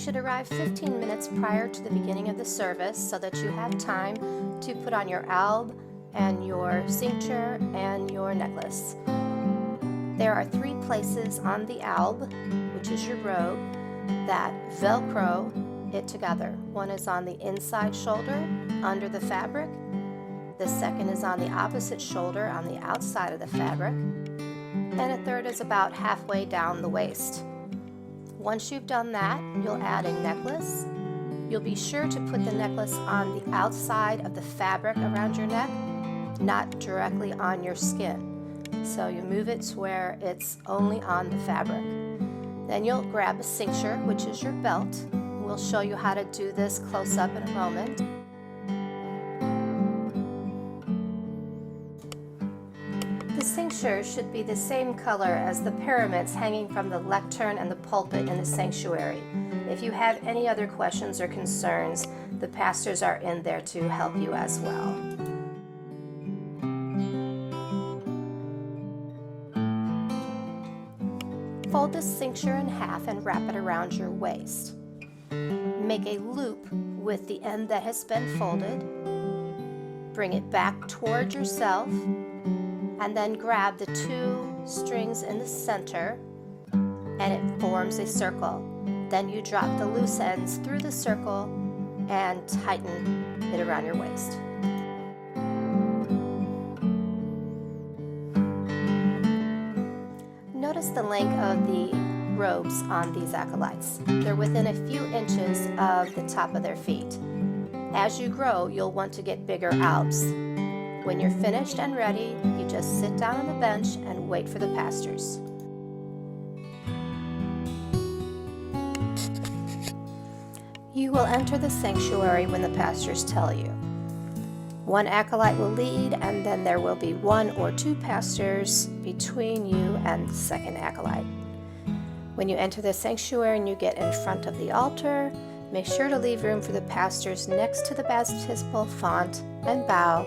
should arrive 15 minutes prior to the beginning of the service so that you have time to put on your alb and your cincture and your necklace. There are 3 places on the alb, which is your robe, that Velcro it together. One is on the inside shoulder under the fabric. The second is on the opposite shoulder on the outside of the fabric. And a third is about halfway down the waist. Once you've done that, you'll add a necklace. You'll be sure to put the necklace on the outside of the fabric around your neck, not directly on your skin. So you move it to where it's only on the fabric. Then you'll grab a cincture, which is your belt. We'll show you how to do this close up in a moment. The cincture should be the same color as the pyramids hanging from the lectern and the pulpit in the sanctuary. If you have any other questions or concerns, the pastors are in there to help you as well. Fold the cincture in half and wrap it around your waist. Make a loop with the end that has been folded. Bring it back toward yourself and then grab the 2 strings in the center and it forms a circle. Then you drop the loose ends through the circle and tighten it around your waist. Notice the length of the robes on these acolytes. They're within a few inches of the top of their feet. As you grow, you'll want to get bigger albs. When you're finished and ready, you just sit down on the bench and wait for the pastors. You will enter the sanctuary when the pastors tell you. 1 acolyte will lead, and then there will be 1 or 2 pastors between you and the second acolyte. When you enter the sanctuary and you get in front of the altar, make sure to leave room for the pastors next to the baptismal font and bow,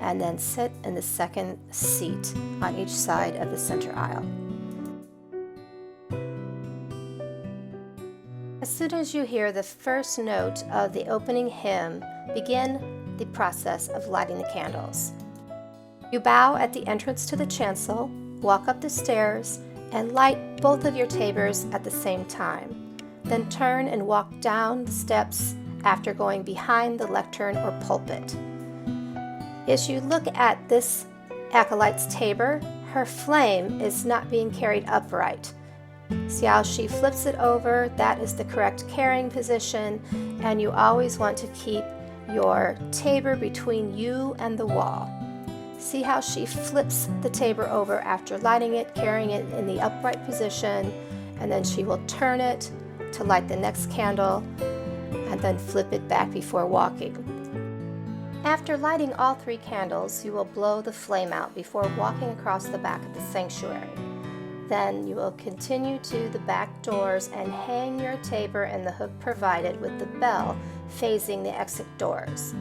and then sit in the second seat on each side of the center aisle. As soon as you hear the first note of the opening hymn, begin the process of lighting the candles. You bow at the entrance to the chancel, walk up the stairs, and light both of your tabors at the same time. Then turn and walk down the steps after going behind the lectern or pulpit. As you look at this acolyte's tabor, her flame is not being carried upright. See how she flips it over? That is the correct carrying position, and you always want to keep your tabor between you and the wall. See how she flips the tabor over after lighting it, carrying it in the upright position, and then she will turn it to light the next candle and then flip it back before walking. After lighting all 3 candles, you will blow the flame out before walking across the back of the sanctuary. Then you will continue to the back doors and hang your tabor in the hook provided with the bell facing the exit doors.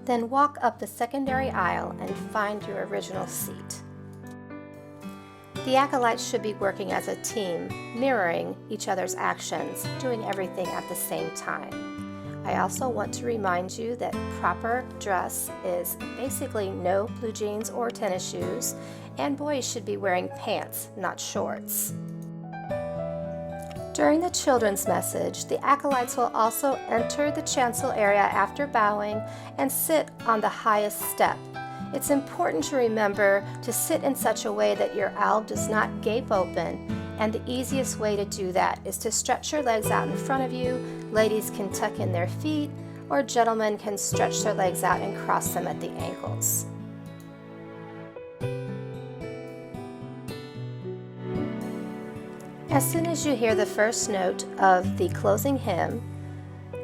Then walk up the secondary aisle and find your original seat. The acolytes should be working as a team, mirroring each other's actions, doing everything at the same time. I also want to remind you that proper dress is basically no blue jeans or tennis shoes, and boys should be wearing pants, not shorts. During the children's message, the acolytes will also enter the chancel area after bowing and sit on the highest step. It's important to remember to sit in such a way that your alb does not gape open, and the easiest way to do that is to stretch your legs out in front of you. Ladies can tuck in their feet, or gentlemen can stretch their legs out and cross them at the ankles. As soon as you hear the first note of the closing hymn,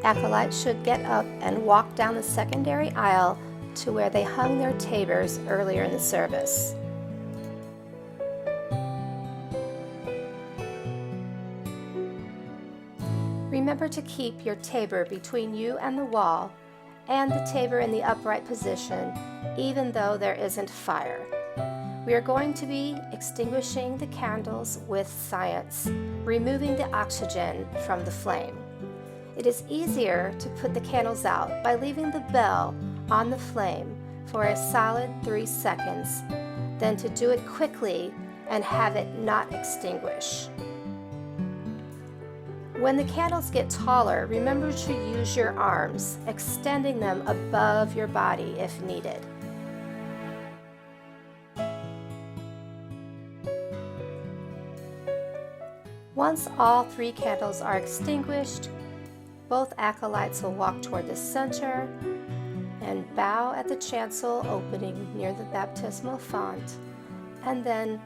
acolytes should get up and walk down the secondary aisle to where they hung their tabors earlier in the service. Remember to keep your tabor between you and the wall, and the tabor in the upright position, even though there isn't fire. We are going to be extinguishing the candles with science, removing the oxygen from the flame. It is easier to put the candles out by leaving the bell on the flame for a solid 3 seconds than to do it quickly and have it not extinguish. When the candles get taller, remember to use your arms, extending them above your body if needed. Once all 3 candles are extinguished, both acolytes will walk toward the center and bow at the chancel opening near the baptismal font, and then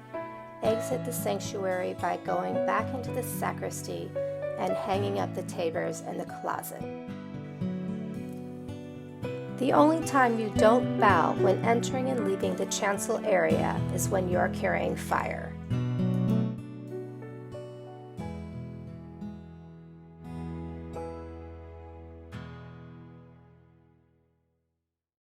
exit the sanctuary by going back into the sacristy and hanging up the tabors in the closet. The only time you don't bow when entering and leaving the chancel area is when you are carrying fire.